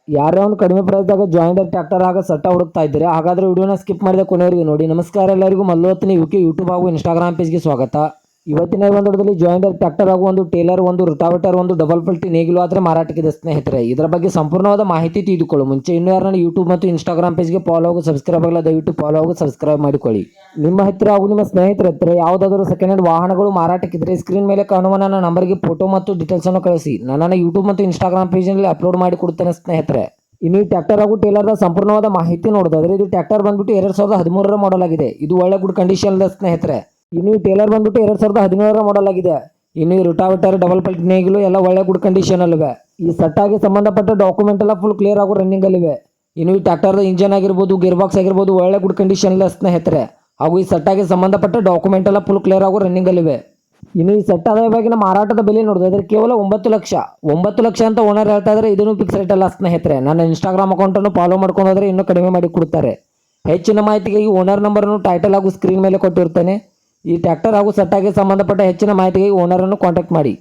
ಯಾರೇ ಒಂದು ಕಡಿಮೆ ಪ್ರೈಸ್ದಾಗ ಜಾಯಿಂಡರ್ ಟ್ರ್ಯಾಕ್ಟರ್ ಆಗ ಸಟ್ಟ ಹುಡುಕ್ತಾ ಇದ್ದೀರಾ? ಹಾಗಾದ್ರೆ ವಿಡಿಯೋನ ಸ್ಕಿಪ್ ಮಾಡಿದ ಕೊನೆಯವರೆಗೂ ನೋಡಿ. ನಮಸ್ಕಾರ ಎಲ್ಲರಿಗೂ, ಮಲ್ಲೋತ್ನಿ ಯೂಟ್ಯೂಬ್ ಹಾಗೂ ಇನ್ಸ್ಟಾಗ್ರಾಮ್ ಪೇಜ್ಗೆ ಸ್ವಾಗತ. ಇವತ್ತಿನ ಈ ಒಂದು ಜಾಯಿಂಡರ್ ಟ್ರ್ಯಾಕ್ಟರ್ ಹಾಗೂ ಒಂದು ಟೇಲರ್, ಒಂದು ರುಟಾವೇಟರ್, ಒಂದು ಡಬಲ್ ಪಲ್ಟಿ ನೇಗಿಲು ಆದರೆ ಮಾರಾಟಕ್ಕಿದೆ ಸ್ನೇಹಿತರೆ. ಇದರ ಬಗ್ಗೆ ಸಂಪೂರ್ಣವಾದ ಮಾಹಿತಿ ತಿಳಿದುಕೊಳ್ಳು ಮುಂಚೆ ಇನ್ನೂ ಯಾರನ್ನ ಯೂಟ್ಯೂಬ್ ಮತ್ತು ಇನ್ಸ್ಟಾಗ್ರಾಮ್ ಪೇಜ್ಗೆ ಫಾಲೋ ಹಾಗೂ ಸಬ್ಸ್ಕ್ರೈಬ್ ಆಗಲ್ಲ, ದಯವಿಟ್ಟು ಫಾಲೋ ಹಾಗೂ ಸಬ್ಸ್ಕ್ರೈಬ್ ಮಾಡಿಕೊಳ್ಳಿ. ನಿಮ್ಮ ಹತ್ತಿರ ಹಾಗೂ ನಿಮ್ಮ ಸ್ನೇಹಿತರ ಹತ್ತಿರ ಯಾವುದಾದರೂ ಸೆಕೆಂಡ್ ಹ್ಯಾಂಡ್ ವಾಹನಗಳು ಮಾರಾಟಕ್ಕಿದ್ರೆ ಸ್ಕ್ರೀನ್ ಮೇಲೆ ಕಾಣುವ ನನ್ನ ನಂಬರ್ಗೆ ಫೋಟೋ ಮತ್ತು ಡೀಟೇಲ್ಸ್ ಅನ್ನು ಕಳಿಸಿ. ನನ್ನ ಯೂಟ್ಯೂಬ್ ಮತ್ತು ಇನ್ಸ್ಟಾಗ್ರಾಮ್ ಪೇಜ್ನಲ್ಲಿ ಅಪ್ಲೋಡ್ ಮಾಡಿ ಕೊಡ್ತೇನೆ ಸ್ನೇಹಿತರೆ. ಇನ್ನು ಈ ಟ್ರ್ಯಾಕ್ಟರ್ ಹಾಗೂ ಟೇಲರ್ನ ಸಂಪೂರ್ಣವಾದ ಮಾಹಿತಿ ನೋಡೋದಾದ್ರೆ, ಇದು ಟ್ರ್ಯಾಕ್ಟರ್ ಬಂದ್ಬಿಟ್ಟು 2013 ಮಾಡಲ್ ಆಗಿದೆ. ಇದು ಒಳ್ಳೆ ಗುಡ್ ಕಂಡೀಷನ್ ಇದೆ ಸ್ನೇಹಿತರೆ. ಇನ್ನು ಈ ಟೇಲರ್ ಬಂದ್ಬಿಟ್ಟು 2017 ಮಾಡಲ್ ಆಗಿದೆ. ಇನ್ನು ಈ ರುಟಾವೇಟರ್, ಡಬಲ್ ಪಲ್ಟಿ ನೇಗಿಲು ಎಲ್ಲ ಒಳ್ಳೆ ಗುಡ್ ಕಂಡೀಷನ್ ಅಲ್ಲಿವೆ. ಈ ಸಟ್ಟಾಗಿ ಸಂಬಂಧಪಟ್ಟ ಡಾಕ್ಯುಮೆಂಟ್ ಎಲ್ಲ ಫುಲ್ ಕ್ಲಿಯರ್ ಆಗೋ ರನ್ನಿಂಗ್ ಅಲ್ಲಿವೆ. ಇನ್ನು ಈ ಟ್ರ್ಯಾಕ್ಟರ್ದ ಇಂಜನ್ ಆಗಿರ್ಬೋದು, ಗೇರ್ ಬಾಕ್ಸ್ ಆಗಿರ್ಬೋದು ಒಳ್ಳೆ ಗುಡ್ ಕಂಡೀಷನ್ ಇಲ್ಲ ಸ್ನೇಹಿತರೆ. ಹಾಗೂ ಈ ಸಟ್ಟಾಗಿ ಸಂಬಂಧಪಟ್ಟ ಡಾಕ್ಯುಮೆಂಟ್ ಎಲ್ಲ ಫುಲ್ ಕ್ಲಿಯರ್ ಆಗೋ ರನ್ನಿಂಗ್ ಅಲ್ಲಿವೆ. ಇನ್ನು ಈ ಸೆಟ್ ಆದ ಇವಾಗಿನ ಮಾರಾಟದ ಬೆಲೆ ನೋಡೋದಾದ್ರೆ ಕೇವಲ 9 ಲಕ್ಷ ಅಂತ ಓನರ್ ಹೇಳ್ತಾ ಇದ್ದಾರೆ. ಇದನ್ನು ಫಿಕ್ಸ್ ರೇಟ್ ಅಲ್ಲ ಸ್ನೇಹಿತರೆ. ನನ್ನ ಇನ್ಸ್ಟಾಗ್ರಾಮ್ ಅಕೌಂಟನ್ನು ಫಾಲೋ ಮಾಡ್ಕೊಂಡ್ರೆ ಇನ್ನೂ ಕಡಿಮೆ ಮಾಡಿ ಕೊಡ್ತಾರೆ. ಹೆಚ್ಚಿನ ಮಾಹಿತಿಗೆ ಈ ಓನರ್ ನಂಬರನ್ನು ಟೈಟಲ್ ಹಾಗೂ ಸ್ಕ್ರೀನ್ ಮೇಲೆ ಕೊಟ್ಟಿರ್ತೇನೆ. ಈ ಟ್ರ್ಯಾಕ್ಟರ್ ಹಾಗೂ ಸೆಟ್ಟಾಗಿ ಸಂಬಂಧಪಟ್ಟ ಹೆಚ್ಚಿನ ಮಾಹಿತಿಗೆ ಓನರನ್ನು ಕಾಂಟ್ಯಾಕ್ಟ್ ಮಾಡಿ.